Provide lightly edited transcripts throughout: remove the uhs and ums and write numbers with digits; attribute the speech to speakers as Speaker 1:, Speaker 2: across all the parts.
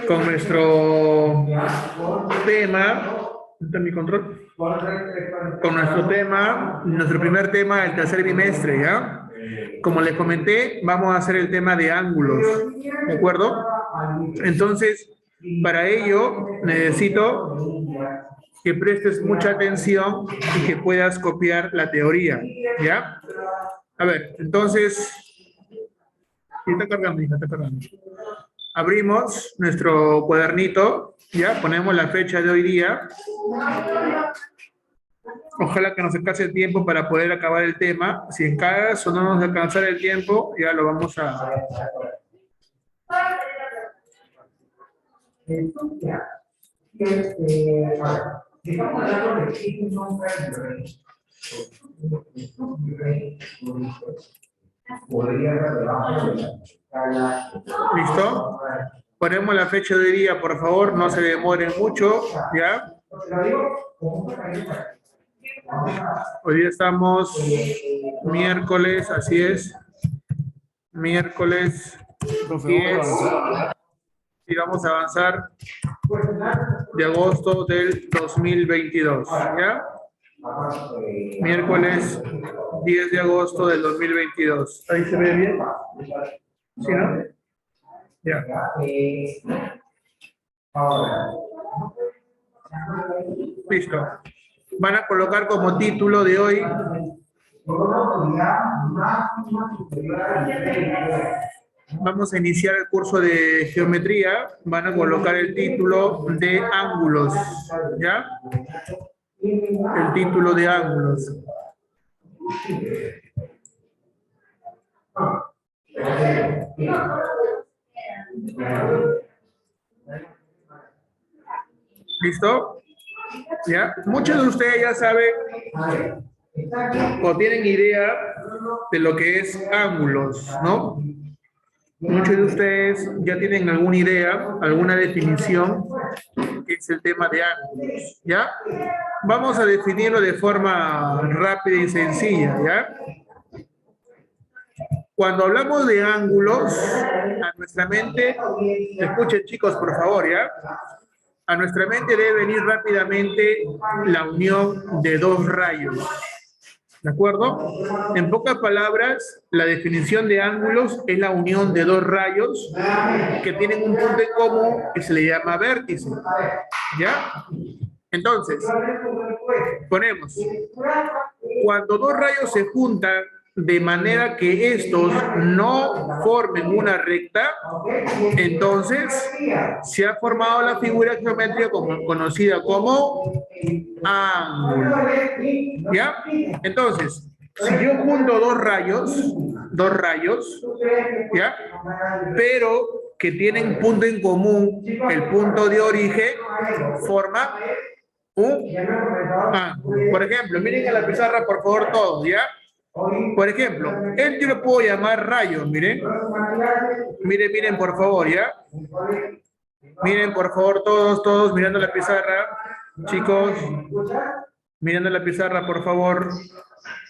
Speaker 1: con nuestro tema. ¿Está mi control? Con nuestro tema, nuestro primer tema del tercer bimestre, ¿ya? Como les comenté, vamos a hacer el tema de ángulos, ¿de acuerdo? Entonces, para ello, necesito que prestes mucha atención y que puedas copiar la teoría, ¿ya? A ver, entonces, está cargando, hija, está cargando. Abrimos nuestro cuadernito, ya, ponemos la fecha de hoy día. Ojalá que nos alcance el tiempo para poder acabar el tema. Si en caso no nos alcanzara el tiempo, ya lo vamos a... ¿Listo? Ponemos la fecha de hoy día, por favor, no se demoren mucho, ¿ya? Hoy día estamos miércoles, así es. Miércoles 10. Y vamos a avanzar de agosto del 2022, ¿ya? Miércoles 10 de agosto del 2022. ¿Ahí se ve bien? ¿Sí, no? Ya. Listo. Van a colocar como título de hoy vamos a iniciar el curso de geometría. Van a colocar el título de ángulos, ¿ya? El título de ángulos. ¿Listo? ¿Ya? Muchos de ustedes ya saben o tienen idea de lo que es ángulos, ¿no? Muchos de ustedes ya tienen alguna idea, alguna definición, que es el tema de ángulos, ¿ya? Vamos a definirlo de forma rápida y sencilla, ¿ya? Cuando hablamos de ángulos, a nuestra mente, escuchen chicos, por favor, ¿ya? A nuestra mente debe venir rápidamente la unión de dos rayos. ¿De acuerdo? En pocas palabras, la definición de ángulos es la unión de dos rayos que tienen un punto en común que se le llama vértice. ¿Ya? Entonces, ponemos, cuando dos rayos se juntan de manera que estos no formen una recta, entonces se ha formado la figura geométrica conocida como ángulo. ¿Ya? Entonces, si yo junto dos rayos, ¿ya? Pero que tienen punto en común, el punto de origen forma un ángulo. Por ejemplo, miren a la pizarra, por favor, todos, ¿ya? Por ejemplo, él yo lo puedo llamar rayo, miren. Miren, por favor, ¿ya? Miren, por favor, todos mirando la pizarra. Chicos, mirando la pizarra, por favor.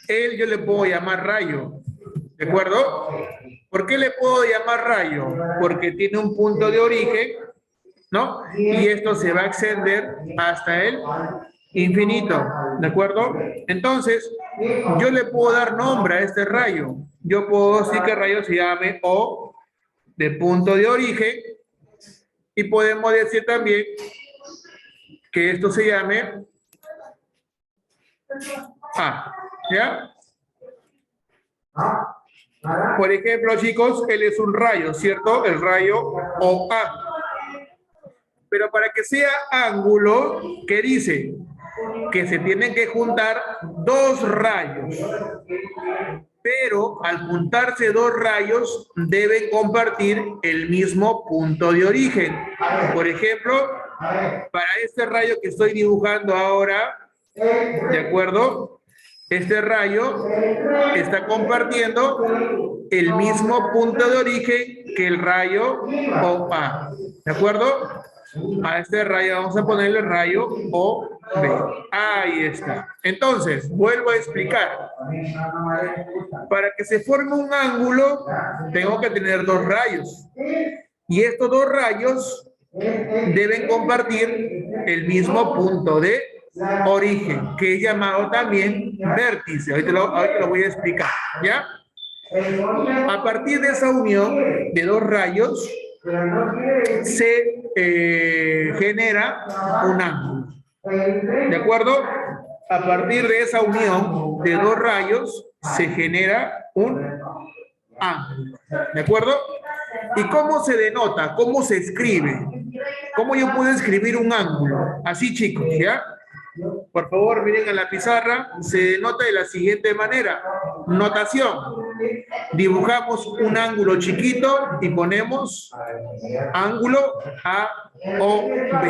Speaker 1: Él yo le puedo llamar rayo, ¿de acuerdo? ¿Por qué le puedo llamar rayo? Porque tiene un punto de origen, ¿no? Y esto se va a extender hasta el infinito, ¿de acuerdo? Entonces, yo le puedo dar nombre a este rayo. Yo puedo decir que el rayo se llame O de punto de origen y podemos decir también que esto se llame A, ¿ya? Por ejemplo, chicos, él es un rayo, ¿cierto? El rayo OA. Pero para que sea ángulo, ¿qué dice? Que se tienen que juntar dos rayos. Pero al juntarse dos rayos, deben compartir el mismo punto de origen. Por ejemplo, para este rayo que estoy dibujando ahora, ¿de acuerdo? Este rayo está compartiendo el mismo punto de origen que el rayo OA. ¿De acuerdo? A este rayo vamos a ponerle rayo OB. Ahí está. Entonces, vuelvo a explicar. Para que se forme un ángulo, tengo que tener dos rayos. Y estos dos rayos deben compartir el mismo punto de origen, que es llamado también vértice. Ahorita lo voy a explicar, ¿ya? A partir de esa unión de dos rayos, se genera un ángulo. ¿De acuerdo? A partir de esa unión de dos rayos, se genera un ángulo. ¿De acuerdo? ¿Y cómo se denota? ¿Cómo se escribe? ¿Cómo yo puedo escribir un ángulo? Así, chicos, ¿ya? Por favor, miren a la pizarra. Se denota de la siguiente manera. Notación. Dibujamos un ángulo chiquito y ponemos ángulo AOB.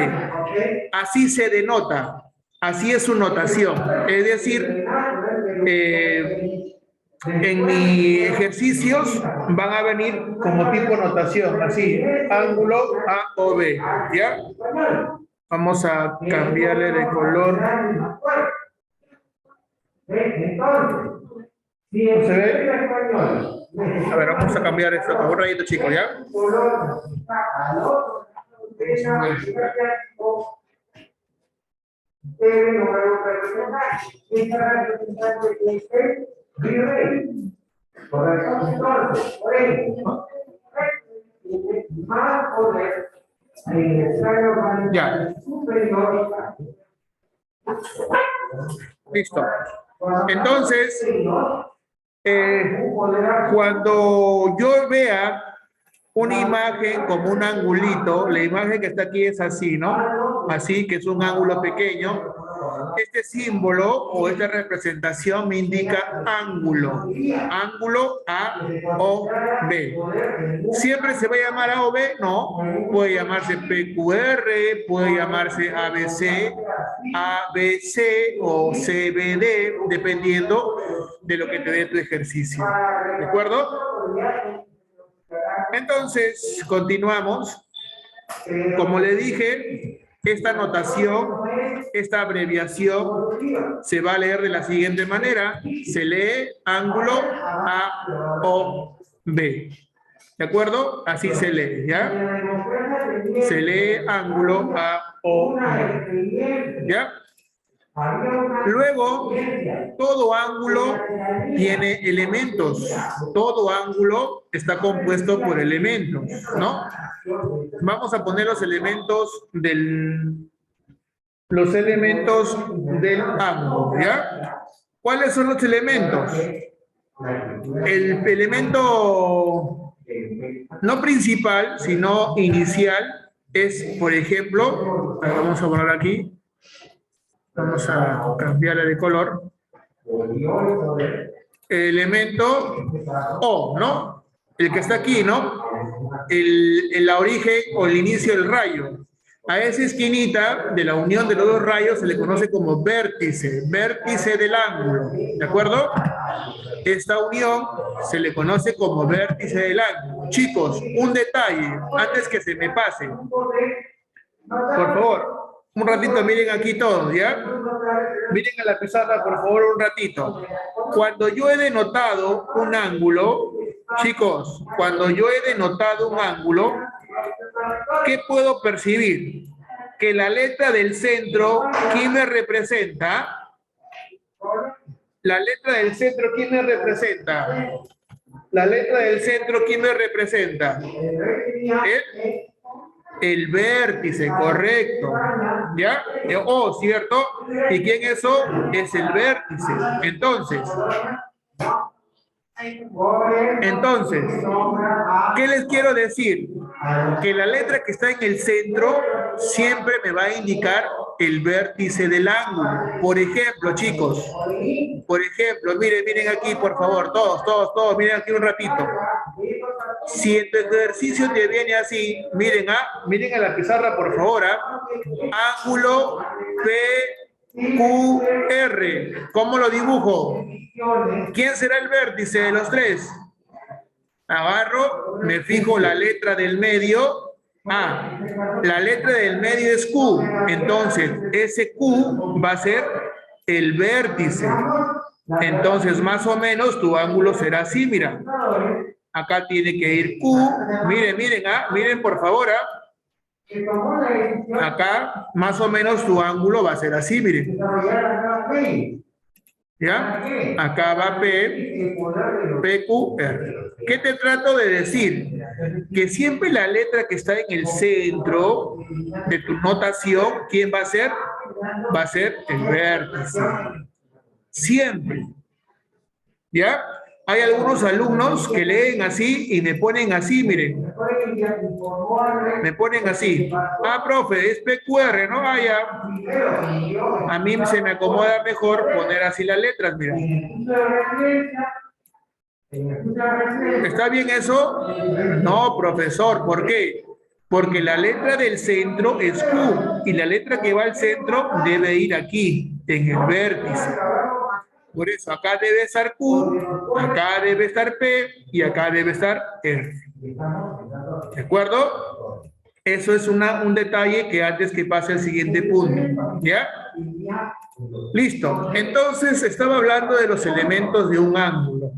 Speaker 1: Así se denota. Así es su notación. Es decir, en mis ejercicios van a venir como tipo notación, así, ángulo AOB, ¿ya? Vamos a cambiarle de color. ¿No se ve? A ver, vamos a cambiar esto. Un rayito, chicos, ¿ya? Ya. Listo. Entonces, cuando yo vea una imagen como un angulito, la imagen que está aquí es así, ¿no? Así, que es un ángulo pequeño. Este símbolo o esta representación me indica ángulo. Ángulo AOB. ¿Siempre se va a llamar AOB? No. Puede llamarse PQR, puede llamarse ABC, ABC o CBD, dependiendo de lo que te dé tu ejercicio. ¿De acuerdo? Entonces, continuamos. Como le dije, esta notación, esta abreviación, se va a leer de la siguiente manera. Se lee ángulo AOB. ¿De acuerdo? Así se lee, ¿ya? Se lee ángulo AOB. ¿Ya? Luego, todo ángulo tiene elementos. Todo ángulo está compuesto por elementos, ¿no? Vamos a poner los elementos del ángulo, ¿ya? ¿Cuáles son los elementos? El elemento no principal, sino inicial, es, por ejemplo, vamos a poner aquí. Vamos a cambiarle de color. El elemento O, ¿no? El que está aquí, ¿no? La origen o el inicio del rayo. A esa esquinita de la unión de los dos rayos se le conoce como vértice, vértice del ángulo. ¿De acuerdo? Esta unión se le conoce como vértice del ángulo. Chicos, un detalle antes que se me pase. Por favor. Un ratito, miren aquí todos, ¿ya? Miren a la pizarra, por favor, un ratito. Cuando yo he denotado un ángulo, chicos, cuando yo he denotado un ángulo, ¿qué puedo percibir? Que la letra del centro, ¿quién me representa? La letra del centro, ¿quién me representa? La letra del centro, ¿quién me representa? El vértice, correcto. ¿Ya? O, ¿cierto? ¿Y quién es O? Es el vértice. Entonces, ¿qué les quiero decir? Que la letra que está en el centro siempre me va a indicar el vértice del ángulo. Por ejemplo, chicos, por ejemplo, miren aquí, por favor, todos, miren aquí un ratito. Si en tu ejercicio te viene así, miren a la pizarra, por favor, ángulo PQR. ¿Cómo lo dibujo? ¿Quién será el vértice de los tres? Agarro, me fijo la letra del medio. La letra del medio es Q. Entonces, ese Q va a ser el vértice. Entonces, más o menos, tu ángulo será así, mira. acá tiene que ir Q. Miren, miren, miren por favor, acá más o menos tu ángulo va a ser así, miren. ¿Ya? Acá va P, PQR. ¿Qué te trato de decir? Que siempre la letra que está en el centro de tu notación, ¿quién va a ser? Va a ser el vértice. Siempre. ¿Ya? Hay algunos alumnos que leen así y me ponen así, miren. Me ponen así. Ah, profe, es PQR, ¿no? Ah, ya. A mí se me acomoda mejor poner así las letras, mira. ¿Está bien eso? No, profesor, ¿por qué? Porque la letra del centro es Q y la letra que va al centro debe ir aquí, en el vértice. Por eso acá debe estar Q, acá debe estar P y acá debe estar R. ¿De acuerdo? Eso es un detalle que antes que pase al siguiente punto. ¿Ya? Listo. Entonces estaba hablando de los elementos de un ángulo.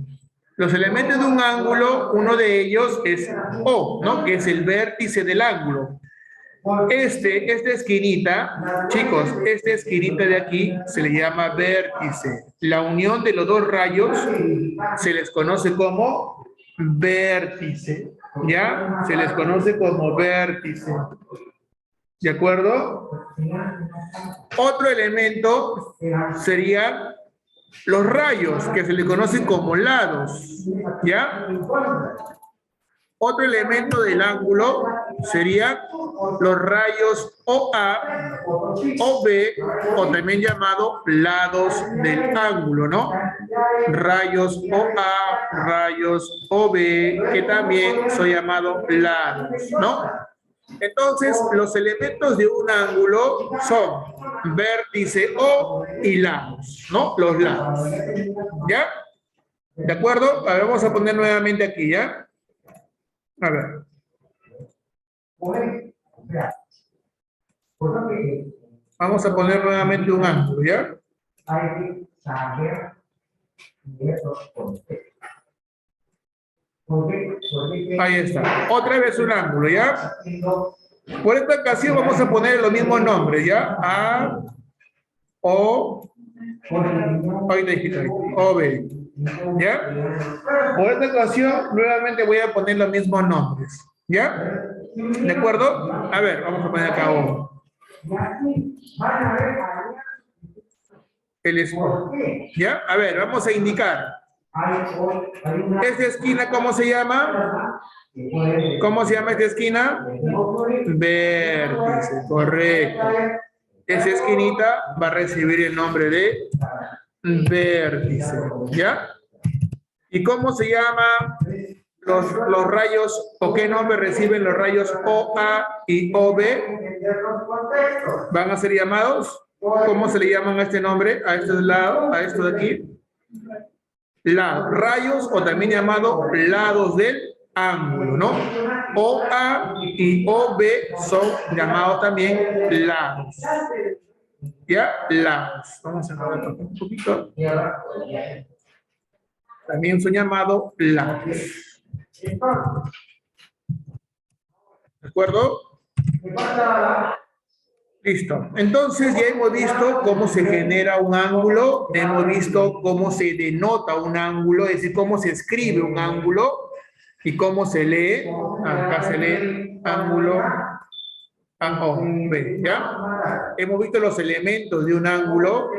Speaker 1: Los elementos de un ángulo, uno de ellos es O, ¿no? Que es el vértice del ángulo. Esta esquinita, chicos, esta esquinita de aquí se le llama vértice. La unión de los dos rayos se les conoce como vértice, ¿ya? Se les conoce como vértice. ¿De acuerdo? Otro elemento sería los rayos, que se le conocen como lados, ¿ya? Otro elemento del ángulo serían los rayos OA, OB, o también llamado lados del ángulo, ¿no? Rayos OA, rayos OB, que también son llamados lados, ¿no? Entonces, los elementos de un ángulo son vértice O y lados, ¿no? Los lados. ¿Ya? ¿De acuerdo? A ver, vamos a poner nuevamente aquí, ¿ya? A ver. Vamos a poner nuevamente un ángulo, ¿ya? Ahí está. Otra vez un ángulo, ¿ya? Por esta ocasión vamos a poner los mismos nombres, ¿ya? A, O, ahí dijiste, O, B. ¿Ya? Por esta ocasión, nuevamente voy a poner los mismos nombres. ¿Ya? ¿De acuerdo? A ver, vamos a poner acá O. El espejo. ¿Ya? A ver, vamos a indicar. ¿Esta esquina cómo se llama? ¿Cómo se llama esta esquina? Vértice, correcto. Esa esquinita va a recibir el nombre de vértice. ¿Ya? ¿Y cómo se llama los rayos o qué nombre reciben los rayos OA y OB? ¿Van a ser llamados? ¿Cómo se le llaman a este nombre? A este lado, a esto de aquí. Rayos o también llamados lados del ángulo, ¿no? OA y OB son llamados también lados. ¿Ya? Lados. Vamos a ver un poquito. También son llamados lados. ¿De acuerdo? Listo. Entonces ya hemos visto cómo se genera un ángulo, hemos visto cómo se denota un ángulo, es decir, cómo se escribe un ángulo y cómo se lee. Acá se lee ángulo AOB, ¿ya? Hemos visto los elementos de un ángulo,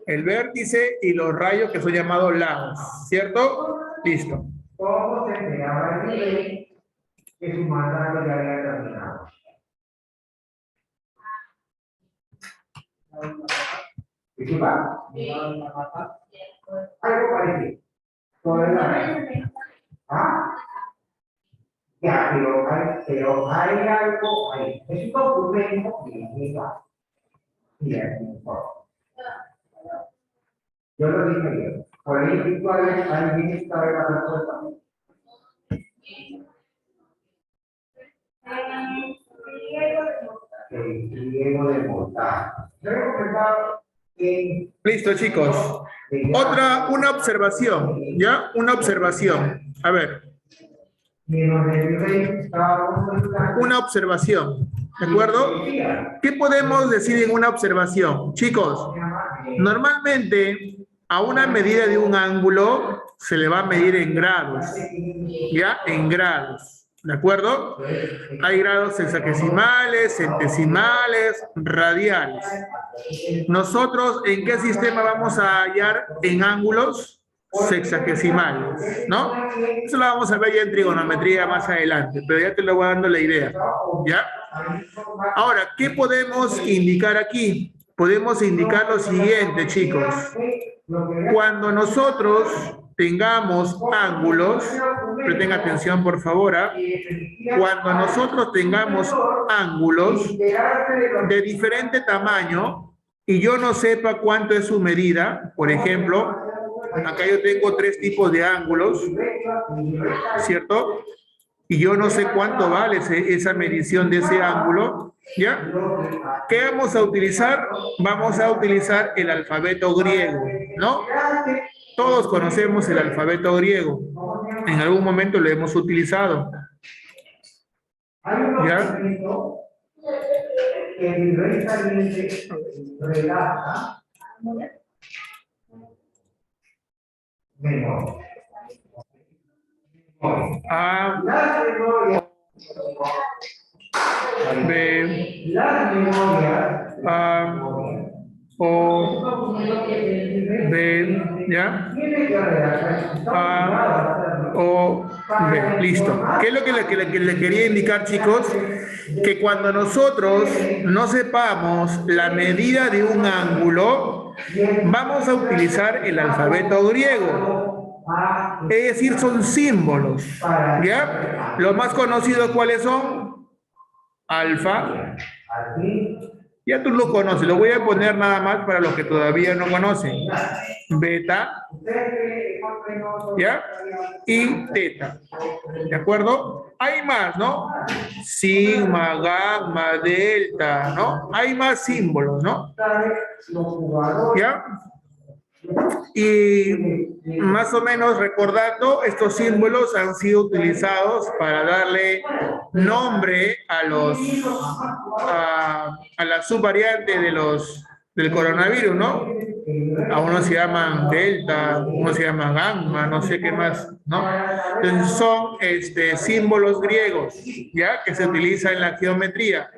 Speaker 1: el vértice y los rayos que son llamados lados, ¿cierto? Listo. ¿Cómo se creaba el que su mandato ya había terminado? Disculpa. Algo parecido. ¿Ah? Ya, pero hay algo ahí. Es un documento que llega. Yo lo dije bien. Por ahí, alguien está de la respuesta. El pliego de montaje. Listo, chicos. Una observación, ¿ya? Una observación. A ver. Una observación, ¿de acuerdo? ¿Qué podemos decir en una observación? Chicos, normalmente a una medida de un ángulo se le va a medir en grados, ¿ya? En grados, ¿de acuerdo? Hay grados sexagesimales, centesimales, radiales. Nosotros, ¿en qué sistema vamos a hallar en ángulos? Sexagesimales, ¿no? Eso lo vamos a ver ya en trigonometría más adelante, pero ya te lo voy dando la idea, ¿ya? Ahora, ¿qué podemos indicar aquí? Podemos indicar lo siguiente, chicos. Cuando nosotros tengamos ángulos, presten atención por favor, cuando nosotros tengamos ángulos de diferente tamaño y yo no sepa cuánto es su medida, por ejemplo, acá yo tengo 3 tipos de ángulos, ¿cierto? Y yo no sé cuánto vale esa medición de ese ángulo, ¿ya? ¿Qué vamos a utilizar? Vamos a utilizar el alfabeto griego, ¿no? Todos conocemos el alfabeto griego. En algún momento lo hemos utilizado. ¿Ya? A, B, A, O, B, ¿ya? A, O, B, listo. ¿Qué es lo que le quería indicar, chicos? Que cuando nosotros no sepamos la medida de un ángulo, vamos a utilizar el alfabeto griego. Es decir, son símbolos, ¿ya? Los más conocidos, ¿cuáles son? Alfa. Ya tú lo conoces, lo voy a poner nada más para los que todavía no conocen. Beta, ¿ya? Y teta, ¿de acuerdo? Hay más, ¿no? Sigma, gamma, delta, ¿no? Hay más símbolos, ¿no? ¿Ya? Y más o menos recordando, estos símbolos han sido utilizados para darle nombre a la subvariante del coronavirus, ¿no? A unos se llaman delta, unos se llaman gamma, no sé qué más, ¿no? Entonces son símbolos griegos, ¿ya? Que se utilizan en la geometría.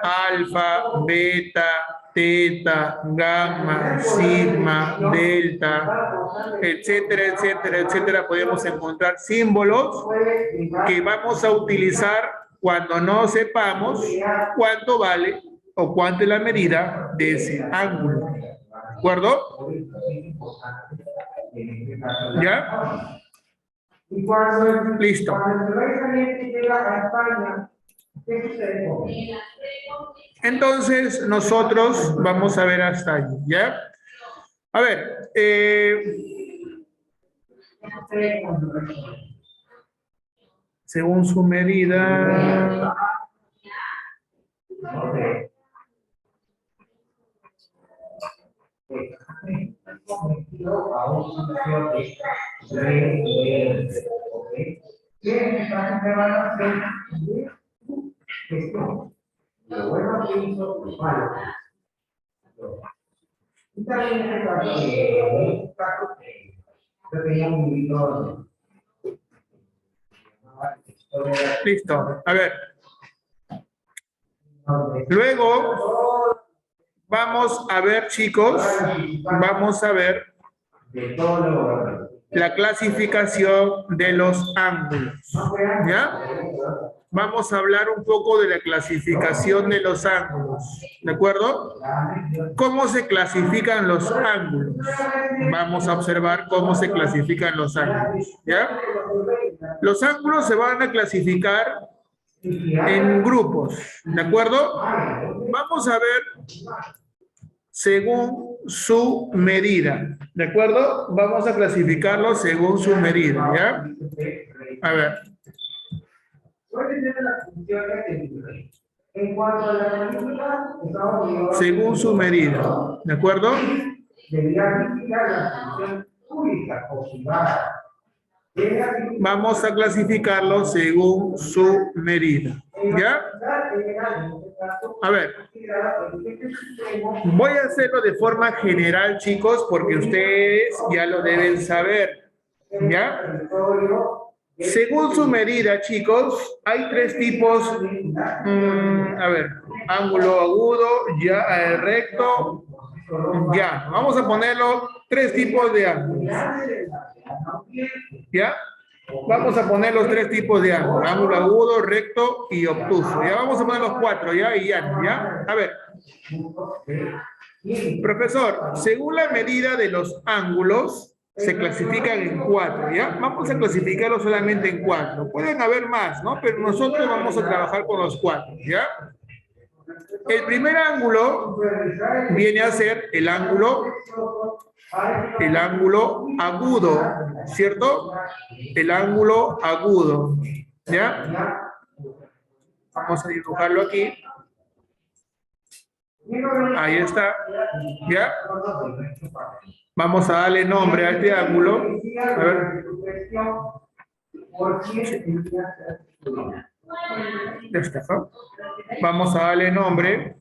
Speaker 1: Alfa, beta, teta, gamma, sigma, delta, etcétera, etcétera, etcétera. Podemos encontrar símbolos que vamos a utilizar cuando no sepamos cuánto vale o cuánto es la medida de ese ángulo. ¿De acuerdo? ¿Ya? Listo. Entonces, nosotros vamos a ver hasta allí, ¿ya? A ver, según su medida... Lo bueno que hizo, pues malo. Y también en este caso, yo tenía un libro. Listo, a ver. Luego, vamos a ver, chicos, vamos a ver la clasificación de los ángulos. ¿Ya? Vamos a hablar un poco de la clasificación de los ángulos, ¿de acuerdo? ¿Cómo se clasifican los ángulos? Vamos a observar cómo se clasifican los ángulos, ¿ya? Los ángulos se van a clasificar en grupos, ¿de acuerdo? Vamos a ver según su medida, ¿de acuerdo? Vamos a clasificarlos según su medida, ¿ya? A ver. Según su medida, ¿de acuerdo? Vamos a clasificarlo según su medida. ¿Ya? A ver. Voy a hacerlo de forma general, chicos, porque ustedes ya lo deben saber. ¿Ya? Según su medida, chicos, hay tres tipos. A ver, ángulo agudo, ya, recto, ya. Vamos a ponerlo tres tipos de ángulos. ¿Ya? Vamos a poner los tres tipos de ángulo. Ángulo agudo, recto y obtuso. Ya vamos a poner los cuatro, ¿ya? Y ya, ¿ya? A ver. Profesor, según la medida de los ángulos, se clasifican en cuatro, ¿ya? Vamos a clasificarlo solamente en cuatro. Pueden haber más, ¿no? Pero nosotros vamos a trabajar con los cuatro, ¿ya? El primer ángulo viene a ser el ángulo agudo, ¿cierto? El ángulo agudo, ¿ya? Vamos a dibujarlo aquí. Ahí está, ¿ya? Vamos a darle nombre a este ángulo. A ver. Ya está, ¿no? Vamos a darle nombre.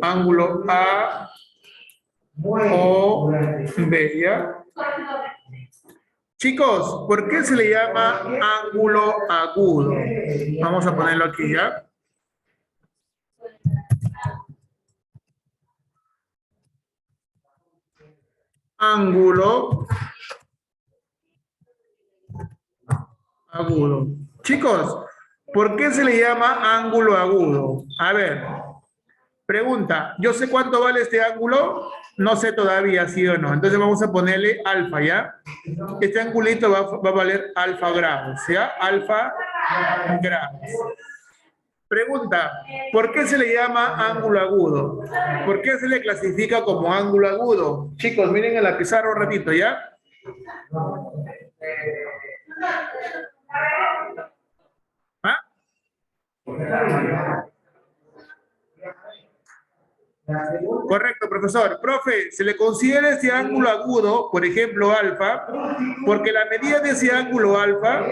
Speaker 1: Ángulo A o B, ¿ya? Chicos, ¿por qué se le llama ángulo agudo? Vamos a ponerlo aquí, ¿ya? Ángulo agudo. Chicos, ¿por qué se le llama ángulo agudo? A ver, pregunta, ¿yo sé cuánto vale este ángulo? No sé todavía, sí o no. Entonces vamos a ponerle alfa, ¿ya? Este angulito va a valer alfa grados, ¿ya? Alfa grados. Pregunta, ¿por qué se le llama ángulo agudo? ¿Por qué se le clasifica como ángulo agudo? Chicos, miren en la pizarra un ratito, ¿ya? ¿Ah? Correcto, profesor. Profe, se le considera ese ángulo agudo, por ejemplo, alfa, porque la medida de ese ángulo alfa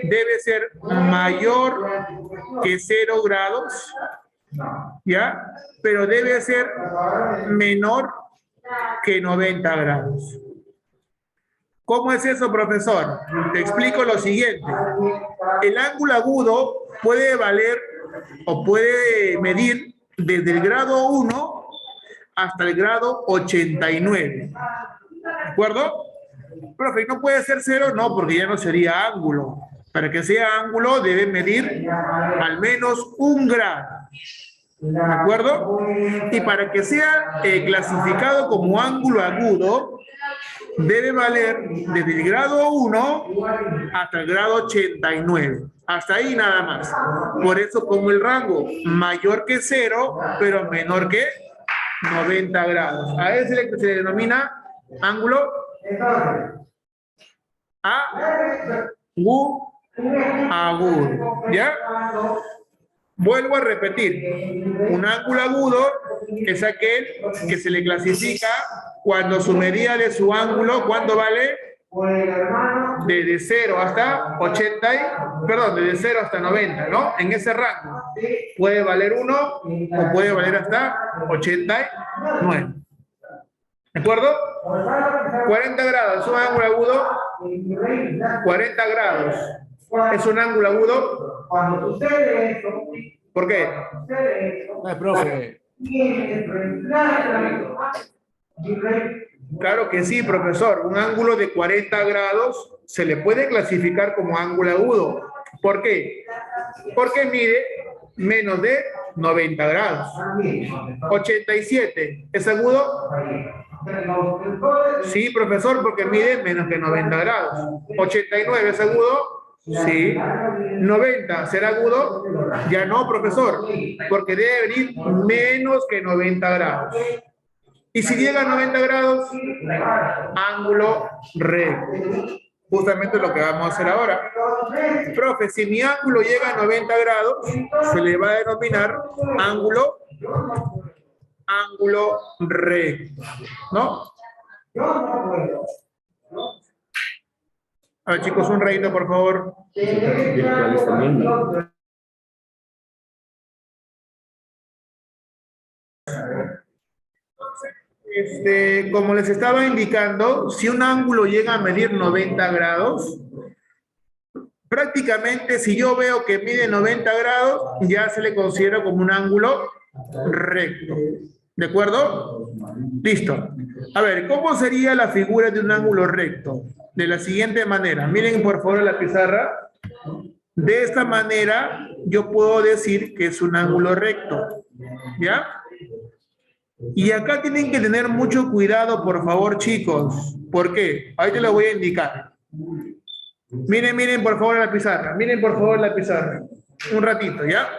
Speaker 1: debe ser mayor que 0 grados, ¿ya? Pero debe ser menor que 90 grados. ¿Cómo es eso, profesor? Te explico lo siguiente. El ángulo agudo puede valer o puede medir desde el grado 1 hasta el grado 89. ¿De acuerdo? Profe, ¿no puede ser 0? No, porque ya no sería ángulo. Para que sea ángulo debe medir al menos 1 grado. ¿De acuerdo? Y para que sea clasificado como ángulo agudo, debe valer desde el grado 1 hasta el grado 89. Hasta ahí nada más. Por eso pongo el rango mayor que 0, pero menor que 90 grados. A ese se le denomina ángulo agudo. ¿Ya? Vuelvo a repetir. Un ángulo agudo es aquel que se le clasifica cuando su medida de su ángulo, ¿cuánto vale? Desde 0 hasta 80, perdón, desde 0 hasta 90, ¿no? En ese rango. Puede valer 1 o puede valer hasta 89. ¿De acuerdo? 40 grados, un ángulo agudo. 40 grados. ¿Es un ángulo agudo? ¿Por qué?
Speaker 2: Profe.
Speaker 1: Claro que sí, profesor. Un ángulo de 40 grados se le puede clasificar como ángulo agudo. ¿Por qué? Porque mide menos de 90 grados. 87, ¿es agudo? Sí, profesor, porque mide menos que 90 grados. 89, ¿es agudo? Sí. 90, ¿será agudo? Ya no, profesor, porque debe venir menos que 90 grados. Y si llega a 90 grados, ángulo recto. Justamente lo que vamos a hacer ahora. Profe, si mi ángulo llega a 90 grados, se le va a denominar ángulo ángulo recto, ¿no? A ver, chicos, un rayito, por favor.
Speaker 3: Virtuales también, ¿no?
Speaker 1: Como les estaba indicando, si un ángulo llega a medir 90 grados, prácticamente si yo veo que mide 90 grados, ya se le considera como un ángulo recto. ¿De acuerdo? Listo. A ver, ¿cómo sería la figura de un ángulo recto? De la siguiente manera. Miren por favor la pizarra. De esta manera yo puedo decir que es un ángulo recto. ¿Ya? Y acá tienen que tener mucho cuidado, por favor, chicos. ¿Por qué? Ahí te lo voy a indicar. Miren, por favor, la pizarra. Miren, por favor, la pizarra. Un ratito, ¿ya?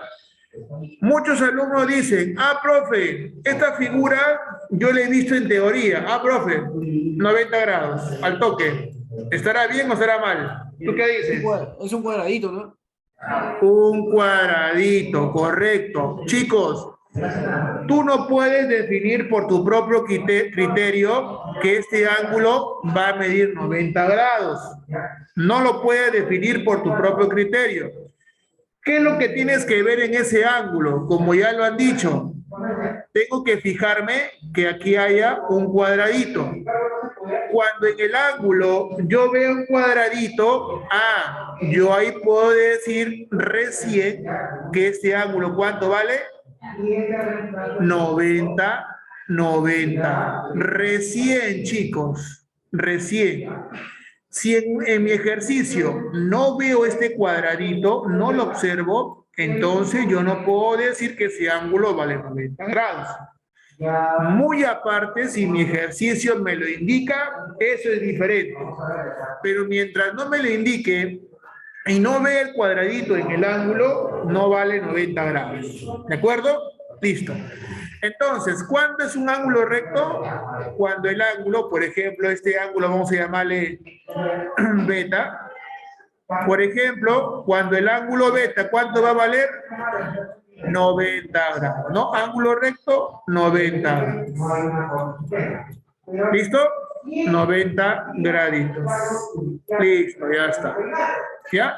Speaker 1: Muchos alumnos dicen, profe, esta figura yo la he visto en teoría. Profe, 90 grados, al toque. ¿Estará bien o estará mal? ¿Tú qué dices?
Speaker 2: Es un cuadradito, ¿no?
Speaker 1: Un cuadradito, correcto. Chicos, tú no puedes definir por tu propio criterio que este ángulo va a medir 90 grados. No lo puedes definir por tu propio criterio. ¿Qué es lo que tienes que ver en ese ángulo? Como ya lo han dicho, tengo que fijarme que aquí haya un cuadradito. Cuando en el ángulo yo veo un cuadradito, yo ahí puedo decir recién que este ángulo, ¿cuánto vale? 90. Recién, chicos, recién. Si en mi ejercicio no veo este cuadradito, no lo observo, entonces yo no puedo decir que ese ángulo vale 90 grados. Muy aparte, si mi ejercicio me lo indica, eso es diferente. Pero mientras no me lo indique y no vea el cuadradito en el ángulo, no vale 90 grados. ¿De acuerdo? Listo. Entonces, ¿cuándo es un ángulo recto? Cuando el ángulo, por ejemplo, este ángulo vamos a llamarle beta. Por ejemplo, cuando el ángulo beta, ¿cuánto va a valer? 90 grados, ¿no? Ángulo recto, 90 grados. ¿Listo? 90 graditos. Listo, ya está. ¿Ya?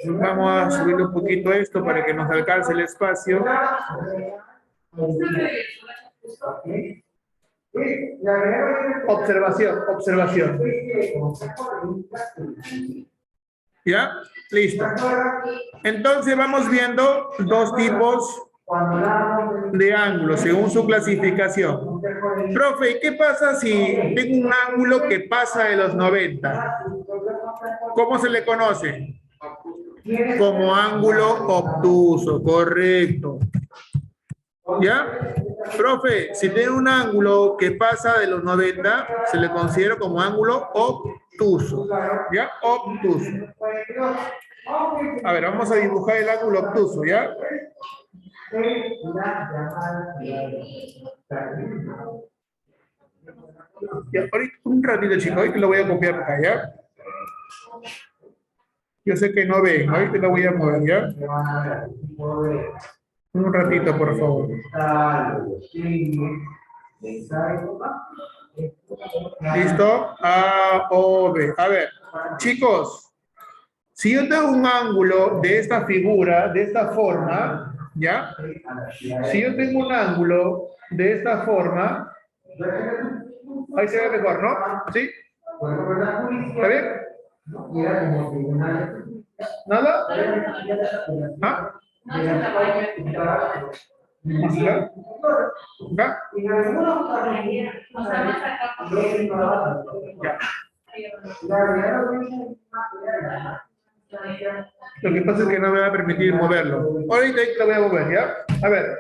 Speaker 1: Vamos a subir un poquito esto para que nos alcance el espacio. Observación. ¿Ya? Listo. Entonces vamos viendo dos tipos de ángulos según su clasificación. Profe, ¿qué pasa si tengo un ángulo que pasa de los 90? ¿Cómo se le conoce? Como ángulo obtuso, correcto. ¿Ya? Profe, si tiene un ángulo que pasa de los 90, se le considera como ángulo obtuso. ¿Ya? Obtuso. A ver, vamos a dibujar el ángulo obtuso, ¿ya? Ya, ahorita, un ratito, chicos, ahorita lo voy a copiar acá, ¿ya? Yo sé que no ven, ahorita lo voy a mover, ¿ya? Un ratito, por favor. ¿Listo? A, O, B. A ver, chicos, si yo tengo un ángulo de esta figura, de esta forma, ¿ya? Si yo tengo un ángulo de esta forma, ahí se ve mejor, ¿no? ¿Sí? ¿Está bien? ¿Nada? ¿Ah? ¿Acá? ¿Acá? Lo que pasa es que no me va a permitir moverlo. Ahorita lo voy a mover, ¿ya? A ver.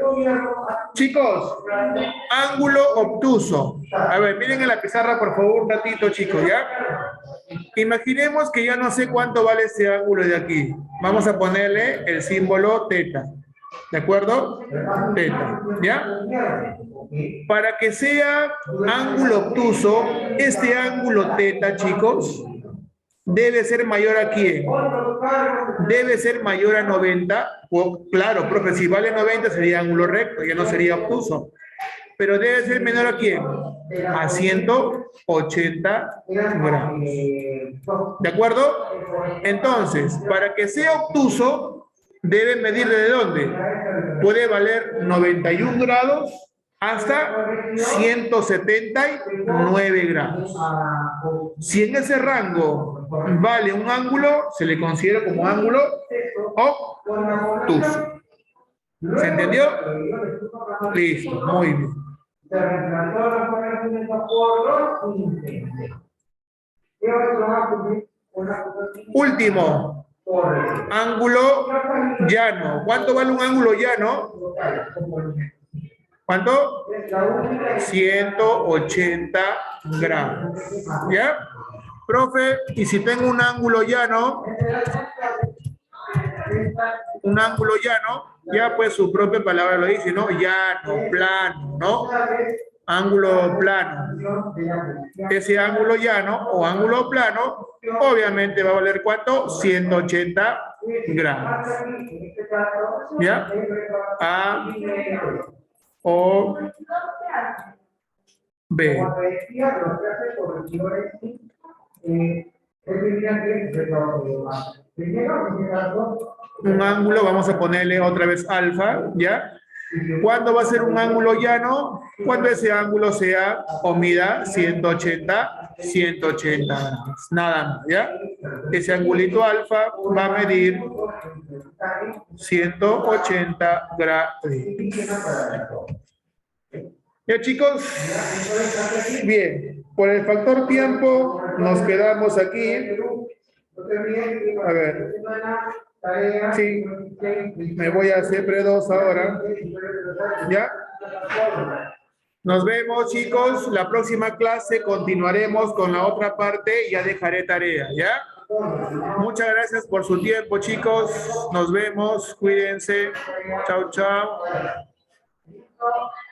Speaker 1: Chicos, ángulo obtuso. A ver, miren en la pizarra, por favor, un ratito, chicos, ¿ya? Imaginemos que ya no sé cuánto vale este ángulo de aquí. Vamos a ponerle el símbolo teta. ¿De acuerdo? Teta, ¿ya? Para que sea ángulo obtuso, este ángulo teta, chicos, debe ser mayor a ¿quién? Debe ser mayor a 90. Claro, profe, si vale 90 sería ángulo recto, ya no sería obtuso. pero debe ser menor ¿a quién? A 180 gramos. ¿De acuerdo? Entonces, para que sea obtuso, debe medir ¿desde dónde? Puede valer 91 grados hasta 179 grados. Si en ese rango vale un ángulo, se le considera como ángulo obtuso. ¿Se entendió? Listo, muy bien. Último, ángulo llano. ¿Cuánto vale un ángulo llano? ¿Cuánto? 180 gramos. ¿Ya? Profe, y si tengo un ángulo llano, ya pues su propia palabra lo dice, ¿no? Llano, plano, ¿no? Ángulo plano. Ese ángulo llano o ángulo plano, obviamente va a valer ¿cuánto? 180 gramos. ¿Ya? A, O, B. Un ángulo, vamos a ponerle otra vez alfa, ¿ya? ¿Cuándo va a ser un ángulo llano? Cuando ese ángulo sea o mida 180 gramos. Nada más, ¿ya? Ese angulito alfa va a medir 180 grados. ¿Ya, chicos? Bien. Por el factor tiempo nos quedamos aquí. A ver. Sí, me voy a hacer pre-2 ahora. ¿Ya? Nos vemos, chicos. La próxima clase continuaremos con la otra parte y ya dejaré tarea, ¿ya? Muchas gracias por su tiempo, chicos. Nos vemos. Cuídense. Chao, chao.